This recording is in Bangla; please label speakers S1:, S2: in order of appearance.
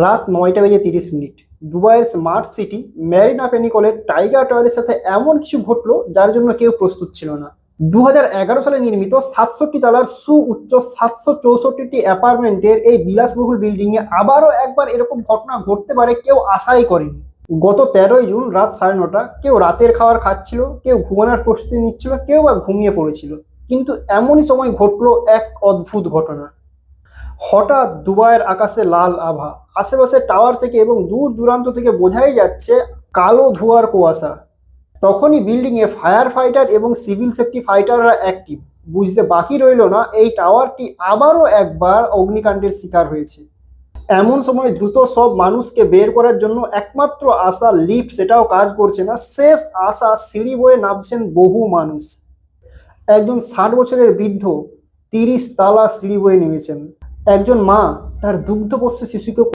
S1: রাত 9:30 দুবাইয়ের স্মার্ট সিটি ম্যারিনা পেনিকলের টাইগার টাওয়ারের সাথে এমন কিছু ঘটলো যার জন্য কেউ প্রস্তুত ছিল না। 2011 সালে নির্মিত 67 তলার সুউচ্চ 764টি অ্যাপার্টমেন্টের এই বিলাসবহুল বিল্ডিং এ আবারও একবার এরকম ঘটনা ঘটতে পারে কেউ আশাই করেনি। গত 13ই জুন রাত 9:30 কেউ রাতের খাবার খাচ্ছিল, কেউ ঘুমানোর প্রস্তুতি নিচ্ছিল, কেউ বা ঘুমিয়ে পড়েছিল। কিন্তু এমনই সময় ঘটলো এক অদ্ভুত ঘটনা। হঠাৎ দুবাইয়ের আকাশে লাল আভা, আশেপাশে টাওয়ার থেকে এবং দূর দূরান্ত থেকে বোঝাই যাচ্ছে কালো ধোঁয়ার কুয়াশা। তখনই বিল্ডিং এ ফায়ার ফাইটার এবং সিভিল সেফটি ফাইটাররা অ্যাক্টিভ। বুঝতে বাকি রইল না এই টাওয়ারটি আবারও একবার অগ্নিকাণ্ডের শিকার হয়েছে। এমন সময় দ্রুত সব মানুষকে বের করার জন্য একমাত্র আশা লিফট, সেটাও কাজ করছে না। শেষ আশা সিঁড়ি বয়ে নামছেন বহু মানুষ। একজন 60 বছরের বৃদ্ধ 30 তালা সিঁড়ি বয়ে নেমেছেন। একজন মা তার দুগ্ধপোষ্য শিশুকে